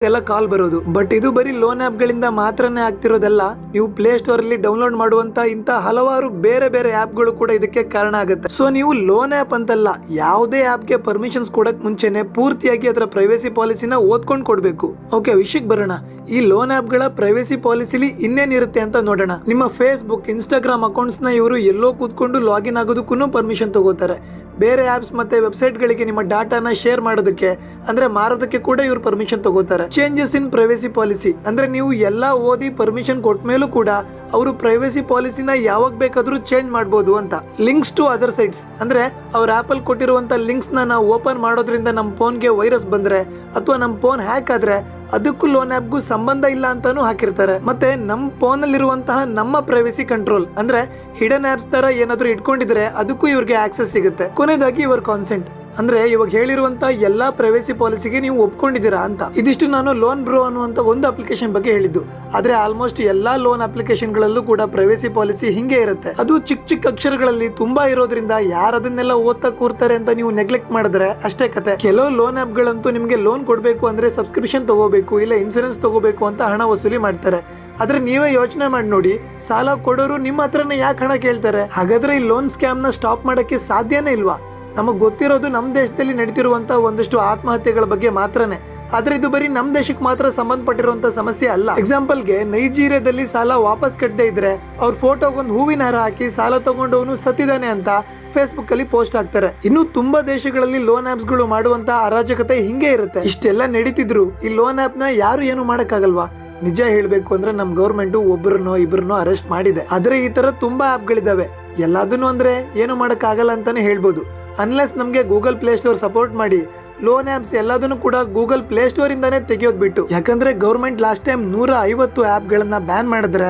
ಎಲ್ಲ ಕಾಲ್ ಬರೋದು. ಬಟ್ ಇದು ಬರೀ ಲೋನ್ ಆಪ್ ಗಳಿಂದ ಮಾತ್ರನೇ ಆಗ್ತಿರೋದಲ್ಲ. ನೀವು ಪ್ಲೇ ಸ್ಟೋರ್ ಅಲ್ಲಿ ಡೌನ್ಲೋಡ್ ಮಾಡುವಂತ ಇಂತ ಹಲವಾರು ಬೇರೆ ಬೇರೆ ಆಪ್ ಗಳು ಕೂಡ ಇದಕ್ಕೆ ಕಾರಣ ಆಗುತ್ತೆ. ಸೊ ನೀವು ಲೋನ್ ಆಪ್ ಅಂತಲ್ಲ, ಯಾವುದೇ ಆಪ್ ಗೆ ಪರ್ಮಿಷನ್ಸ್ ಕೊಡಕ್ ಮುಂಚೆನೆ ಪೂರ್ತಿಯಾಗಿ ಅದರ ಪ್ರೈವೇಸಿ ಪಾಲಿಸಿನ ಓದ್ಕೊಂಡು ಕೊಡ್ಬೇಕು. ಓಕೆ, ವಿಷಯಕ್ಕೆ ಬರೋಣ. ಈ ಲೋನ್ ಆಪ್ ಗಳ ಪ್ರೈವೇಸಿ ಪಾಲಿಸಿಲಿ ಇನ್ನೇನಿರುತ್ತೆ ಅಂತ ನೋಡೋಣ. ನಿಮ್ಮ ಫೇಸ್ಬುಕ್, ಇನ್ಸ್ಟಾಗ್ರಾಮ್ ಅಕೌಂಟ್ಸ್ ನ ಇವರು ಎಲ್ಲೋ ಕೂತ್ಕೊಂಡು ಲಾಗಿನ್ ಆಗೋದಕ್ಕೂ ಪರ್ಮಿಷನ್ ತಗೋತಾರೆ. ಬೇರೆ ಆಪ್ಸ್ ಮತ್ತೆ ವೆಬ್ಸೈಟ್ ಗಳಿಗೆ ನಿಮ್ಮ ಡಾಟಾನ ಶೇರ್ ಮಾಡೋದಕ್ಕೆ ಅಂದ್ರೆ ಮಾರೋದಕ್ಕೆ ಕೂಡ ಇವರು ಪರ್ಮಿಷನ್ ತಗೋತಾರೆ. ಚೇಂಜಸ್ ಇನ್ ಪ್ರೈವೇಸಿ ಪಾಲಿಸಿ ಅಂದ್ರೆ ನೀವು ಎಲ್ಲಾ ಓದಿ ಪರ್ಮಿಷನ್ ಕೊಟ್ಟ ಮೇಲೂ ಕೂಡ ಅವರು ಪ್ರೈವೇಸಿ ಪಾಲಿಸಿನ ಯಾವಾಗ ಬೇಕಾದ್ರೂ ಚೇಂಜ್ ಮಾಡಬಹುದು ಅಂತ. ಲಿಂಕ್ಸ್ ಟು ಅದರ್ ಸೈಟ್ಸ್ ಅಂದ್ರೆ ಅವ್ರ ಆಪಲ್ ಕೊಟ್ಟಿರುವಂತ ಲಿಂಕ್ಸ್ ನಾವು ಓಪನ್ ಮಾಡೋದ್ರಿಂದ ನಮ್ಮ ಫೋನ್ಗೆ ವೈರಸ್ ಬಂದ್ರೆ ಅಥವಾ ನಮ್ಮ ಫೋನ್ ಹ್ಯಾಕ್ ಆದ್ರೆ ಅದಕ್ಕೂ ಲೋನ್ ಆಪ್ಗೂ ಸಂಬಂಧ ಇಲ್ಲ ಅಂತಾನು ಹಾಕಿರ್ತಾರೆ. ಮತ್ತೆ ನಮ್ಮ ಫೋನ್ ಅಲ್ಲಿರುವಂತಹ ನಮ್ಮ ಪ್ರೈವೇಸಿ ಕಂಟ್ರೋಲ್ ಅಂದ್ರೆ ಹಿಡನ್ ಆಪ್ಸ್ ತರ ಏನಾದ್ರು ಇಟ್ಕೊಂಡಿದ್ರೆ ಅದಕ್ಕೂ ಇವ್ರಿಗೆ ಆಕ್ಸೆಸ್ ಸಿಗುತ್ತೆ. ಕೊನೆಯದಾಗಿ ಇವರ ಕಾನ್ಸೆಂಟ್ ಅಂದ್ರೆ ಇವಾಗ ಹೇಳಿರುವಂತ ಎಲ್ಲಾ ಪ್ರೈವೇಸಿ ಪಾಲಿಸಿಗೆ ನೀವು ಒಪ್ಕೊಂಡಿದ್ದೀರಾ ಅಂತ. ಇದಿಷ್ಟು ನಾನು ಲೋನ್ ಬ್ರೋ ಅನ್ನುವಂತ ಒಂದು ಅಪ್ಲಿಕೇಶನ್ ಬಗ್ಗೆ ಹೇಳಿದ್ದು. ಆದ್ರೆ ಆಲ್ಮೋಸ್ಟ್ ಎಲ್ಲಾ ಲೋನ್ ಅಪ್ಲಿಕೇಶನ್ ಗಳಲ್ಲೂ ಕೂಡ ಪ್ರೈವೇಸಿ ಪಾಲಿಸಿ ಹಿಂಗೆ ಇರುತ್ತೆ. ಅದು ಚಿಕ್ಕ ಚಿಕ್ಕ ಅಕ್ಷರಗಳಲ್ಲಿ ತುಂಬಾ ಇರೋದ್ರಿಂದ ಯಾರು ಅದನ್ನೆಲ್ಲ ಓದ್ತಾ ಕೂರ್ತಾರೆ ಅಂತ ನೀವು ನೆಗ್ಲೆಕ್ಟ್ ಮಾಡಿದ್ರೆ ಅಷ್ಟೇ ಕತೆ. ಕೆಲವು ಲೋನ್ ಆಪ್ ಗಳಂತೂ ನಿಮ್ಗೆ ಲೋನ್ ಕೊಡ್ಬೇಕು ಅಂದ್ರೆ ಸಬ್ಸ್ಕ್ರಿಪ್ಷನ್ ತಗೋಬೇಕು, ಇಲ್ಲ ಇನ್ಸೂರೆನ್ಸ್ ತಗೋಬೇಕು ಅಂತ ಹಣ ವಸೂಲಿ ಮಾಡ್ತಾರೆ. ಆದ್ರೆ ನೀವೇ ಯೋಚನೆ ಮಾಡಿ ನೋಡಿ, ಸಾಲ ಕೊಡೋರು ನಿಮ್ಮ ಹತ್ರನೇ ಯಾಕೆ ಹಣ ಕೇಳ್ತಾರೆ? ಹಾಗಾದ್ರೆ ಈ ಲೋನ್ ಸ್ಕ್ಯಾಮ್ ನ ಸ್ಟಾಪ್ ಮಾಡಕ್ಕೆ ಸಾಧ್ಯನೇ ಇಲ್ವಾ? ನಮಗ್ ಗೊತ್ತಿರೋದು ನಮ್ಮ ದೇಶದಲ್ಲಿ ನಡೀತಿರುವಂತ ಒಂದಷ್ಟು ಆತ್ಮಹತ್ಯೆಗಳ ಬಗ್ಗೆ ಮಾತ್ರನೇ. ಆದ್ರೆ ಇದು ಬರೀ ನಮ್ಮ ದೇಶಕ್ಕೆ ಮಾತ್ರ ಸಂಬಂಧಪಟ್ಟಿರುವಂತ ಸಮಸ್ಯೆ ಅಲ್ಲ. ಎಕ್ಸಾಂಪಲ್ಗೆ ನೈಜೀರಿಯಾದಲ್ಲಿ ಸಾಲ ವಾಪಸ್ ಕಟ್ಟದೇ ಇದ್ರೆ ಅವ್ರ ಫೋಟೋಗೊಂದು ಹೂವಿನ ಹಾರ ಹಾಕಿ ಸಾಲ ತಗೊಂಡವನು ಸತ್ತಿದ್ದಾನೆ ಅಂತ ಫೇಸ್ಬುಕ್ ಅಲ್ಲಿ ಪೋಸ್ಟ್ ಹಾಕ್ತಾರೆ. ಇನ್ನು ತುಂಬಾ ದೇಶಗಳಲ್ಲಿ ಲೋನ್ ಆಪ್ಸ್ ಗಳು ಮಾಡುವಂತ ಅರಾಜಕತೆ ಹಿಂಗೆ ಇರುತ್ತೆ. ಇಷ್ಟೆಲ್ಲ ನಡೀತಿದ್ರು ಈ ಲೋನ್ ಆಪ್ ನ ಯಾರು ಏನು ಮಾಡಕ್ಕಾಗಲ್ವಾ? ನಿಜ ಹೇಳ್ಬೇಕು ಅಂದ್ರೆ ನಮ್ ಗೌರ್ಮೆಂಟ್ ಒಬ್ಬರನ್ನೋ ಇಬ್ಬರನ್ನೋ ಅರೆಸ್ಟ್ ಮಾಡಿದೆ. ಆದ್ರೆ ಈ ತರ ತುಂಬಾ ಆಪ್ ಗಳಿದಾವೆ. ಎಲ್ಲದನ್ನು ಅಂದ್ರೆ ಏನು ಮಾಡಕ್ ಆಗಲ್ಲ ಅಂತಾನೆ ಹೇಳ್ಬೋದು. ಅನ್ಲೆಸ್ ನಮ್ಗೆ ಗೂಗಲ್ ಪ್ಲೇ ಸ್ಟೋರ್ ಸಪೋರ್ಟ್ ಮಾಡಿ ಲೋನ್ ಆಪ್ಸ್ ಎಲ್ಲದನ್ನು ಕೂಡ ಗೂಗಲ್ ಪ್ಲೇ ಸ್ಟೋರ್ ಇಂದಾನೇ ತೆಗೆಯೋದ್ ಬಿಟ್ಟು. ಯಾಕಂದ್ರೆ ಗೌರ್ಮೆಂಟ್ ಲಾಸ್ಟ್ ಟೈಮ್ 150 ಆಪ್ ಗಳನ್ನ ಬ್ಯಾನ್ ಮಾಡಿದ್ರೆ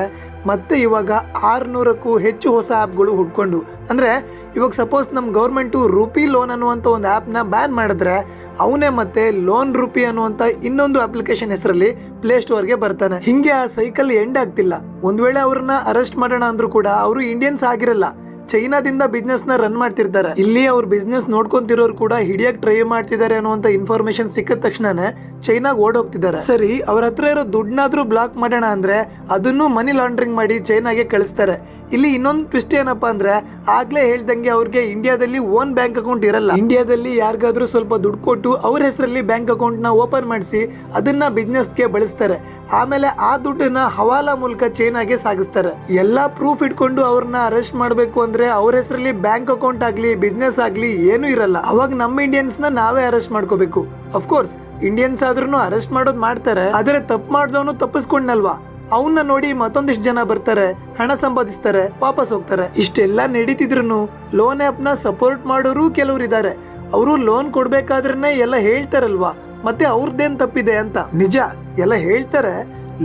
ಮತ್ತೆ ಇವಾಗ 600ಕ್ಕೂ ಹೆಚ್ಚು ಹೊಸ ಆಪ್ಗಳು ಹುಡ್ಕೊಂಡು. ಅಂದ್ರೆ ಇವಾಗ ಸಪೋಸ್ ನಮ್ ಗೌರ್ಮೆಂಟ್ ರೂಪಿ ಲೋನ್ ಅನ್ನುವಂತ ಒಂದು ಆಪ್ ನ ಬ್ಯಾನ್ ಮಾಡಿದ್ರೆ ಅವನೇ ಮತ್ತೆ ಲೋನ್ ರೂಪಿ ಅನ್ನುವಂತ ಇನ್ನೊಂದು ಅಪ್ಲಿಕೇಶನ್ ಹೆಸರಲ್ಲಿ ಪ್ಲೇ ಸ್ಟೋರ್ಗೆ ಬರ್ತಾನೆ. ಹಿಂಗೆ ಆ ಸೈಕಲ್ ಎಂಡ್ ಆಗ್ತಿಲ್ಲ. ಒಂದ್ ವೇಳೆ ಅವ್ರನ್ನ ಅರೆಸ್ಟ್ ಮಾಡೋಣ ಅಂದ್ರೂ ಕೂಡ ಅವರು ಇಂಡಿಯನ್ಸ್ ಆಗಿರಲ್ಲ, ಚೈನಾದಿಂದ ಬಿಸ್ನೆಸ್ ನ ರನ್ ಮಾಡ್ತಿರ್ತಾರೆ. ಇಲ್ಲಿ ಅವ್ರ ಬಿಸ್ನೆಸ್ ನೋಡ್ಕೊಂತಿರೋರು ಕೂಡ ಹಿಡಿಯಕ್ ಟ್ರೈ ಮಾಡ್ತಿದ್ದಾರೆ ಅನ್ನುವಂತ ಇನ್ಫಾರ್ಮೇಶನ್ ಸಿಕ್ಕಿದ ತಕ್ಷಣನೇ ಚೈನಾಗ್ ಓಡೋಗ್ತಿದ್ದಾರೆ. ಸರಿ, ಅವ್ರ ಹತ್ರ ಇರೋ ದುಡ್ಡನ್ನಾದ್ರೂ ಬ್ಲಾಕ್ ಮಾಡೋಣ ಅಂದ್ರೆ ಅದನ್ನು ಮನಿ ಲಾಂಡ್ರಿಂಗ್ ಮಾಡಿ ಚೈನಾಗೆ ಕಳಿಸ್ತಾರೆ. ಇಲ್ಲಿ ಇನ್ನೊಂದು ಟ್ವಿಸ್ಟ್ ಏನಪ್ಪಾ ಅಂದ್ರೆ, ಆಗ್ಲೇ ಹೇಳ್ದಂಗೆ ಅವ್ರಿಗೆ ಇಂಡಿಯಾದಲ್ಲಿ ಓನ್ ಬ್ಯಾಂಕ್ ಅಕೌಂಟ್ ಇರಲ್ಲ. ಇಂಡಿಯಾದಲ್ಲಿ ಯಾರಿಗಾದ್ರೂ ಸ್ವಲ್ಪ ದುಡ್ಡು ಕೊಟ್ಟು ಅವ್ರ ಹೆಸರಲ್ಲಿ ಬ್ಯಾಂಕ್ ಅಕೌಂಟ್ ನ ಓಪನ್ ಮಾಡಿಸಿ ಅದನ್ನ ಬಿಸ್ನೆಸ್ಗೆ ಬಳಸ್ತಾರೆ. ಆಮೇಲೆ ಆ ದುಡ್ಡನ್ನ ಹವಾಲಾ ಮೂಲಕ ಚೈನಾಗೆ ಸಾಗಿಸ್ತಾರೆ. ಎಲ್ಲಾ ಪ್ರೂಫ್ ಇಟ್ಕೊಂಡು ಅವ್ರನ್ನ ಅರೆಸ್ಟ್ ಮಾಡ್ಬೇಕು ಅಂದ್ರೆ ಅವ್ರ ಹೆಸರಲ್ಲಿ ಬ್ಯಾಂಕ್ ಅಕೌಂಟ್ ಆಗ್ಲಿ ಬಿಸ್ನೆಸ್ ಆಗ್ಲಿ ಏನು ಇರಲ್ಲ. ಅವಾಗ ನಮ್ಮ ಇಂಡಿಯನ್ಸ್ ನ ನಾವೇ ಅರೆಸ್ಟ್ ಮಾಡ್ಕೋಬೇಕು. ಅಫ್ಕೋರ್ಸ್ ಇಂಡಿಯನ್ಸ್ ಆದ್ರೂ ಅರೆಸ್ಟ್ ಮಾಡೋದು ಮಾಡ್ತಾರೆ, ಆದ್ರೆ ತಪ್ಪು ಮಾಡಿದವನು ತಪ್ಪಿಸ್ಕೊಂಡ್ನಲ್ವಾ, ಅವನ್ನ ನೋಡಿ ಮತ್ತೊಂದಿಷ್ಟು ಜನ ಬರ್ತಾರೆ, ಹಣ ಸಂಪಾದಿಸ್ತಾರೆ, ವಾಪಸ್ ಹೋಗ್ತಾರೆ. ಇಷ್ಟೆಲ್ಲ ನಡೀತಿದ್ರು ಲೋನ್ ಆಪ್ ನ ಸಪೋರ್ಟ್ ಮಾಡೋರು ಕೆಲವ್ರು ಇದ್ದಾರೆ. ಅವರು ಲೋನ್ ಕೊಡ್ಬೇಕಾದ್ರೆ ಎಲ್ಲ ಹೇಳ್ತಾರಲ್ವಾ, ಮತ್ತೆ ಅವ್ರದ್ದೇನ್ ತಪ್ಪಿದೆ ಅಂತ. ನಿಜ ಎಲ್ಲ ಹೇಳ್ತಾರೆ,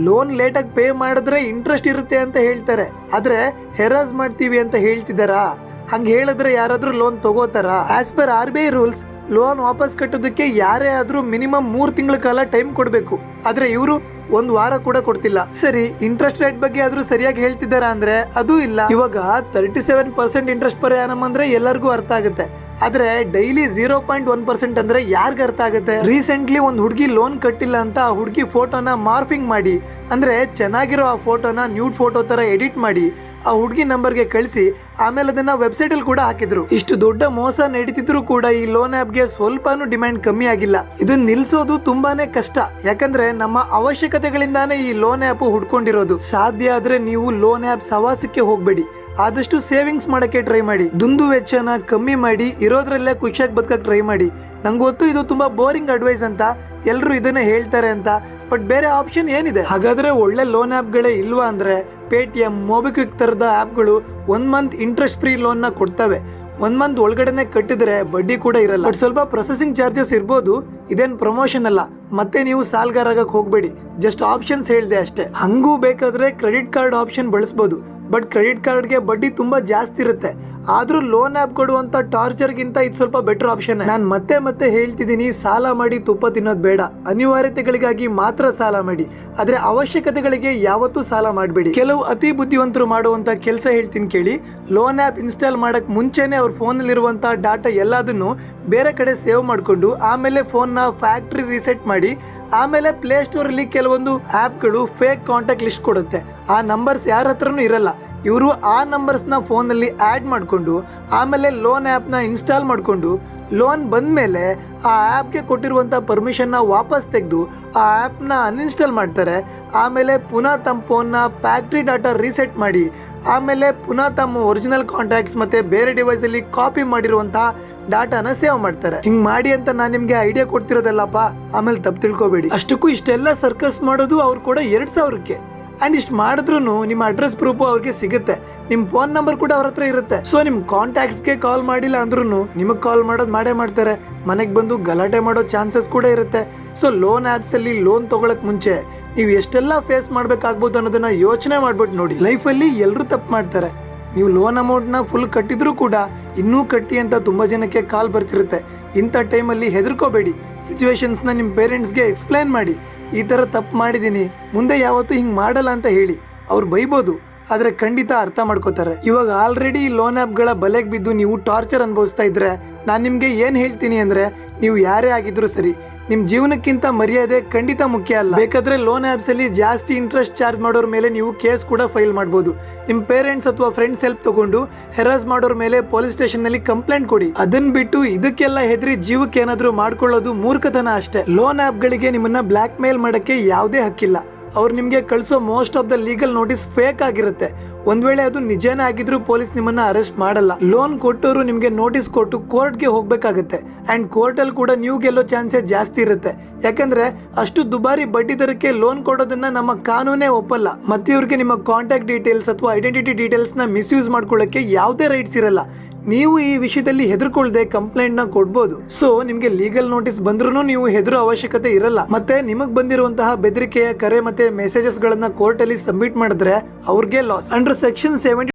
ಲೋನ್ ಲೇಟ್ ಆಗಿ ಪೇ ಮಾಡಿದ್ರೆ ಇಂಟ್ರೆಸ್ಟ್ ಇರುತ್ತೆ ಅಂತ ಹೇಳ್ತಾರೆ. ಆದ್ರೆ ಹೆರಾಸ್ ಮಾಡ್ತೀವಿ ಅಂತ ಹೇಳ್ತಿದಾರಾ? ಹಂಗ ಹೇಳಿದ್ರೆ ಯಾರಾದ್ರೂ ಲೋನ್ ತಗೋತಾರ? As per RBI rules loan ವಾಪಸ್ ಕಟ್ಟೋದಕ್ಕೆ ಯಾರೇ ಆದ್ರೂ ಮಿನಿಮಮ್ 3 ತಿಂಗಳ ಕಾಲ ಟೈಮ್ ಕೊಡ್ಬೇಕು. ಆದ್ರೆ ಇವರು 1 ವಾರ ಕೂಡ ಕೊಡ್ತಿಲ್ಲ. ಸರಿ, ಇಂಟ್ರೆಸ್ಟ್ ರೇಟ್ ಬಗ್ಗೆ ಆದ್ರೂ ಸರಿಯಾಗಿ ಹೇಳ್ತಿದಾರ ಅಂದ್ರೆ ಅದು ಇಲ್ಲ. ಇವಾಗ 37% ಇಂಟ್ರೆಸ್ಟ್ ಪರ್ ಆನಮ್ ಅಂದ್ರೆ ಎಲ್ಲರಿಗೂ ಅರ್ಥ ಆಗುತ್ತೆ. ಆದ್ರೆ ಡೈಲಿ 0.1% ಅಂದ್ರೆ ಯಾರ್ಗ ಅರ್ಥ ಆಗುತ್ತೆ? ರೀಸೆಂಟ್ಲಿ ಒಂದು ಹುಡುಗಿ ಲೋನ್ ಕಟ್ಟಿಲ್ಲ ಅಂತ ಆ ಹುಡುಗಿ ಫೋಟೋನ ಮಾರ್ಫಿಂಗ್ ಮಾಡಿ, ಅಂದ್ರೆ ಚೆನ್ನಾಗಿರೋ ಆ ಫೋಟೋನ ನ್ಯೂಡ್ ಫೋಟೋ ತರ ಎಡಿಟ್ ಮಾಡಿ ಆ ಹುಡುಗಿ ನಂಬರ್ಗೆ ಕಳಿಸಿ ಆಮೇಲೆ ಅದನ್ನ ವೆಬ್ಸೈಟ್ ಅಲ್ಲಿ ಕೂಡ ಹಾಕಿದ್ರು. ಇಷ್ಟು ದೊಡ್ಡ ಮೋಸ ನಡೀತಿದ್ರು ಕೂಡ ಈ ಲೋನ್ ಆಪ್ಗೆ ಸ್ವಲ್ಪನೂ ಡಿಮ್ಯಾಂಡ್ ಕಮ್ಮಿ ಆಗಿಲ್ಲ. ಇದನ್ನ ನಿಲ್ಸೋದು ತುಂಬಾನೇ ಕಷ್ಟ. ಯಾಕಂದ್ರೆ ನಮ್ಮ ಅವಶ್ಯಕತೆಗಳಿಂದಾನೇ ಈ ಲೋನ್ ಆಪ್ ಹುಡ್ಕೊಂಡಿರೋದು. ಸಾಧ್ಯ ಆದ್ರೆ ನೀವು ಲೋನ್ ಆಪ್ ಸವಾಸಕ್ಕೆ ಹೋಗ್ಬೇಡಿ. ಆದಷ್ಟು ಸೇವಿಂಗ್ಸ್ ಮಾಡಕ್ಕೆ ಟ್ರೈ ಮಾಡಿ. ದುಂದು ವೆಚ್ಚನ ಕಮ್ಮಿ ಮಾಡಿ ಇರೋದ್ರಲ್ಲೇ ಖುಷಿಯಾಗಿ ಬದುಕಕ್ಕೆ ಟ್ರೈ ಮಾಡಿ. ನಂಗೆ ಗೊತ್ತು ಇದು ತುಂಬಾ ಬೋರಿಂಗ್ ಅಡ್ವೈಸ್ ಅಂತ, ಎಲ್ಲರೂ ಇದನ್ನೇ ಹೇಳ್ತಾರೆ ಅಂತ, ಬಟ್ ಬೇರೆ ಆಪ್ಷನ್ ಏನಿದೆ? ಹಾಗಾದ್ರೆ ಒಳ್ಳೆ ಲೋನ್ ಆಪ್ಗಳೇ ಇಲ್ವಾ ಅಂದ್ರೆ ಪೇಟಿಎಂ, ಮೊಬಿಕ್ವಿಕ್ ತರದ ಆಪ್ಗಳು 1 ಮಂತ್ ಇಂಟ್ರೆಸ್ಟ್ ಫ್ರೀ ಲೋನ್ ನ ಕೊಡ್ತವೆ. 1 ಮಂತ್ ಒಳಗಡೆನೆ ಕಟ್ಟಿದ್ರೆ ಬಡ್ಡಿ ಕೂಡ ಇರಲ್ಲ. ಬಟ್ ಸ್ವಲ್ಪ ಪ್ರೊಸೆಸಿಂಗ್ ಚಾರ್ಜಸ್ ಇರ್ಬೋದು. ಇದೇನ್ ಪ್ರಮೋಷನ್ ಅಲ್ಲ, ಮತ್ತೆ ನೀವು ಸಾಲ್ಗಾರಾಗಕ್ಕೆ ಹೋಗ್ಬೇಡಿ. ಜಸ್ಟ್ ಆಪ್ಷನ್ಸ್ ಹೇಳಿದೆ ಅಷ್ಟೇ. ಹಂಗೂ ಬೇಕಾದ್ರೆ ಕ್ರೆಡಿಟ್ ಕಾರ್ಡ್ ಆಪ್ಷನ್ ಬಳಸಬಹುದು. ಬಟ್ ಕ್ರೆಡಿಟ್ ಕಾರ್ಡ್ಗೆ ಬಡ್ಡಿ ತುಂಬಾ ಜಾಸ್ತಿ ಇರುತ್ತೆ. ಆದ್ರೂ ಲೋನ್ ಆಪ್ ಕೊಡುವಂತ ಟಾರ್ಚರ್ ಗಿಂತ ಇದು ಸ್ವಲ್ಪ ಬೆಟರ್ ಆಪ್ಷನ್. ನಾನು ಮತ್ತೆ ಹೇಳ್ತಿದ್ದೀನಿ, ಸಾಲ ಮಾಡಿ ತುಪ್ಪ ತಿನ್ನೋದು ಬೇಡ. ಅನಿವಾರ್ಯತೆಗಳಿಗಾಗಿ ಮಾತ್ರ ಸಾಲ ಮಾಡಿ, ಆದ್ರೆ ಅವಶ್ಯಕತೆಗಳಿಗೆ ಯಾವತ್ತೂ ಸಾಲ ಮಾಡಬೇಡಿ. ಕೆಲವು ಅತಿ ಬುದ್ಧಿವಂತರು ಮಾಡುವಂತ ಕೆಲಸ ಹೇಳ್ತೀನಿ ಕೇಳಿ. ಲೋನ್ ಆಪ್ ಇನ್ಸ್ಟಾಲ್ ಮಾಡಕ್ ಮುಂಚೆನೆ ಅವ್ರ ಫೋನ್ ಅಲ್ಲಿರುವಂತ ಡಾಟಾ ಎಲ್ಲದನ್ನು ಬೇರೆ ಕಡೆ ಸೇವ್ ಮಾಡ್ಕೊಂಡು ಆಮೇಲೆ ಫೋನ್ ನ ಫ್ಯಾಕ್ಟ್ರಿ ರೀಸೆಟ್ ಮಾಡಿ ಆಮೇಲೆ ಪ್ಲೇ ಸ್ಟೋರ್ ಅಲ್ಲಿ ಕೆಲವೊಂದು ಆಪ್ಗಳು ಫೇಕ್ ಕಾಂಟ್ಯಾಕ್ಟ್ ಲಿಸ್ಟ್ ಕೊಡುತ್ತೆ. ಆ ನಂಬರ್ಸ್ ಯಾರ ಹತ್ರನೂ ಇರಲ್ಲ. ಇವರು ಆ ನಂಬರ್ಸ್ನ ಫೋನಲ್ಲಿ ಆ್ಯಡ್ ಮಾಡಿಕೊಂಡು ಆಮೇಲೆ ಲೋನ್ ಆ್ಯಪ್ನ ಇನ್ಸ್ಟಾಲ್ ಮಾಡಿಕೊಂಡು ಲೋನ್ ಬಂದಮೇಲೆ ಆ ಆ್ಯಪ್ಗೆ ಕೊಟ್ಟಿರುವಂಥ ಪರ್ಮಿಷನ್ನ ವಾಪಸ್ ತೆಗೆದು ಆ ಆ್ಯಪ್ನ ಅನ್ಇನ್ಸ್ಟಾಲ್ ಮಾಡ್ತಾರೆ. ಆಮೇಲೆ ಪುನಃ ತಮ್ಮ ಫೋನ್ನ ಫ್ಯಾಕ್ಟ್ರಿ ಡಾಟಾ ರೀಸೆಟ್ ಮಾಡಿ ಆಮೇಲೆ ಪುನಃ ತಮ್ಮ ಒರಿಜಿನಲ್ ಕಾಂಟ್ಯಾಕ್ಟ್ಸ್ ಮತ್ತೆ ಬೇರೆ ಡಿವೈಸಲ್ಲಿ ಕಾಪಿ ಮಾಡಿರುವಂತಹ ಡಾಟಾನ ಸೇವ್ ಮಾಡ್ತಾರೆ. ಹಿಂಗ್ ಮಾಡಿ ಅಂತ ನಾನು ನಿಮ್ಗೆ ಐಡಿಯಾ ಕೊಡ್ತಿರೋದಲ್ಲಪ್ಪ, ಆಮೇಲೆ ತಪ್ಪು ತಿಳ್ಕೊಬೇಡಿ. ಅಷ್ಟಕ್ಕೂ ಇಷ್ಟೆಲ್ಲ ಸರ್ಕಸ್ ಮಾಡೋದು ಅವ್ರು ಕೂಡ 2,000ಕ್ಕೆ. ಅಂಡ್ ಇಷ್ಟು ಮಾಡಿದ್ರು ನಿಮ್ಮ ಅಡ್ರೆಸ್ ಪ್ರೂಫ್ ಅವ್ರಿಗೆ ಸಿಗುತ್ತೆ, ನಿಮ್ಮ ಫೋನ್ ನಂಬರ್ ಕೂಡ ಅವ್ರ ಹತ್ರ ಇರುತ್ತೆ. ಸೊ ನಿಮ್ಮ ಕಾಂಟ್ಯಾಕ್ಟ್ಸ್ಗೆ ಕಾಲ್ ಮಾಡಿಲ್ಲ ಅಂದ್ರೂ ನಿಮಗೆ ಕಾಲ್ ಮಾಡೋದು ಮಾಡೇ ಮಾಡ್ತಾರೆ. ಮನೆಗೆ ಬಂದು ಗಲಾಟೆ ಮಾಡೋ ಚಾನ್ಸಸ್ ಕೂಡ ಇರುತ್ತೆ. ಸೊ ಲೋನ್ ಆ್ಯಪ್ಸಲ್ಲಿ ಲೋನ್ ತೊಗೊಳಕ್ ಮುಂಚೆ ನೀವು ಎಷ್ಟೆಲ್ಲ ಫೇಸ್ ಮಾಡಬೇಕಾಗ್ಬೋದು ಅನ್ನೋದನ್ನ ಯೋಚನೆ ಮಾಡ್ಬಿಟ್ಟು ನೋಡಿ. ಲೈಫಲ್ಲಿ ಎಲ್ಲರೂ ತಪ್ಪು ಮಾಡ್ತಾರೆ. ನೀವು ಲೋನ್ ಅಮೌಂಟ್ನ ಫುಲ್ ಕಟ್ಟಿದ್ರೂ ಕೂಡ ಇನ್ನೂ ಕಟ್ಟಿ ಅಂತ ತುಂಬ ಜನಕ್ಕೆ ಕಾಲ್ ಬರ್ತಿರುತ್ತೆ. ಇಂಥ ಟೈಮಲ್ಲಿ ಹೆದರ್ಕೋಬೇಡಿ. ಸಿಚುವೇಶನ್ಸ್ನ ನಿಮ್ಮ ಪೇರೆಂಟ್ಸ್ಗೆ ಎಕ್ಸ್ಪ್ಲೈನ್ ಮಾಡಿ, ಈ ಥರ ತಪ್ಪು ಮಾಡಿದ್ದೀನಿ, ಮುಂದೆ ಯಾವತ್ತೂ ಹಿಂಗೆ ಮಾಡಲ್ಲ ಅಂತ ಹೇಳಿ. ಅವ್ರು ಬೈಬೋದು, ಆದರೆ ಖಂಡಿತ ಅರ್ಥ ಮಾಡ್ಕೋತಾರೆ. ಇವಾಗ ಆಲ್ರೆಡಿ ಲೋನ್ ಆ್ಯಪ್ಗಳ ಬಲೆಗೆ ಬಿದ್ದು ನೀವು ಟಾರ್ಚರ್ ಅನುಭವಿಸ್ತಾ ಇದ್ರೆ ನಾನು ನಿಮಗೆ ಏನು ಹೇಳ್ತೀನಿ ಅಂದರೆ, ನೀವು ಯಾರೇ ಆಗಿದ್ರು ಸರಿ, ನಿಮ್ಮ ಜೀವನಕ್ಕಿಂತ ಮರ್ಯಾದೆ ಖಂಡಿತ ಮುಖ್ಯ ಅಲ್ಲ. ಬೇಕಾದ್ರೆ ಲೋನ್ ಆ್ಯಪ್ಸಲ್ಲಿ ಜಾಸ್ತಿ ಇಂಟ್ರೆಸ್ಟ್ ಚಾರ್ಜ್ ಮಾಡೋರ ಮೇಲೆ ನೀವು ಕೇಸ್ ಕೂಡ ಫೈಲ್ ಮಾಡ್ಬೋದು. ನಿಮ್ಮ ಪೇರೆಂಟ್ಸ್ ಅಥವಾ ಫ್ರೆಂಡ್ಸ್ ಹೆಲ್ಪ್ ತಗೊಂಡು ಹೆರಾಸ್ ಮಾಡೋರ ಮೇಲೆ ಪೊಲೀಸ್ ಸ್ಟೇಷನ್ನಲ್ಲಿ ಕಂಪ್ಲೇಂಟ್ ಕೊಡಿ. ಅದನ್ನ ಬಿಟ್ಟು ಇದಕ್ಕೆಲ್ಲ ಹೆದರಿ ಜೀವಕ್ಕೆ ಏನಾದರೂ ಮಾಡ್ಕೊಳ್ಳೋದು ಮೂರ್ಖತನ ಅಷ್ಟೇ. ಲೋನ್ ಆ್ಯಪ್ಗಳಿಗೆ ನಿಮ್ಮನ್ನ ಬ್ಲ್ಯಾಕ್ ಮೇಲ್ ಮಾಡೋಕ್ಕೆ ಯಾವುದೇ ಹಕ್ಕಿಲ್ಲ. ಅವ್ರು ನಿಮಗೆ ಕಳಿಸೋ most of the legal notice fake ಆಗಿರುತ್ತೆ. ಒಂದ್ ವೇಳೆ ಅದು ನಿಜನೇ ಆಗಿದ್ರು ಪೊಲೀಸ್ ನಿಮ್ಮನ್ನ ಅರೆಸ್ಟ್ ಮಾಡಲ್ಲ. ಲೋನ್ ಕೊಟ್ಟವರು ನಿಮಗೆ ನೋಟಿಸ್ ಕೊಟ್ಟು ಕೋರ್ಟ್ಗೆ ಹೋಗ್ಬೇಕಾಗತ್ತೆ. ಅಂಡ್ ಕೋರ್ಟಲ್ಲಿ ಕೂಡ ನೀವು ಗೆಲ್ಲೋ ಚಾನ್ಸಸ್ ಜಾಸ್ತಿ ಇರುತ್ತೆ. ಯಾಕಂದ್ರೆ ಅಷ್ಟು ದುಬಾರಿ ಬಡ್ಡಿ ದರಕ್ಕೆ ಲೋನ್ ಕೊಡೋದನ್ನ ನಮ್ಮ ಕಾನೂನೇ ಒಪ್ಪಲ್ಲ. ಮತ್ತೆ ಇವ್ರಿಗೆ ನಿಮ್ಮ ಕಾಂಟ್ಯಾಕ್ಟ್ ಡೀಟೇಲ್ಸ್ ಅಥವಾ ಐಡೆಂಟಿಟಿ ಡೀಟೇಲ್ಸ್ ನ ಮಿಸ್ಯೂಸ್ ಮಾಡ್ಕೊಳ್ಳಕ್ಕೆ ಯಾವುದೇ ರೈಟ್ಸ್ ಇರಲ್ಲ. ನೀವು ಈ ವಿಷಯದಲ್ಲಿ ಹೆದರ್ಕೊಳ್ದೆ ಕಂಪ್ಲೇಂಟ್ ನ ಕೊಡ್ಬೋದು. ಸೊ ನಿಮ್ಗೆ ಲೀಗಲ್ ನೋಟಿಸ್ ಬಂದ್ರೂ ನೀವು ಹೆದರೋ ಅವಶ್ಯಕತೆ ಇರಲ್ಲ. ಮತ್ತೆ ನಿಮಗ್ ಬಂದಿರುವಂತಹ ಬೆದರಿಕೆಯ ಕರೆ ಮತ್ತೆ ಮೆಸೇಜಸ್ ಗಳನ್ನ ಕೋರ್ಟ್ ಅಲ್ಲಿ ಸಬ್ಮಿಟ್ ಮಾಡಿದ್ರೆ ಅವ್ರಿಗೆ ಲಾಸ್. Under section 70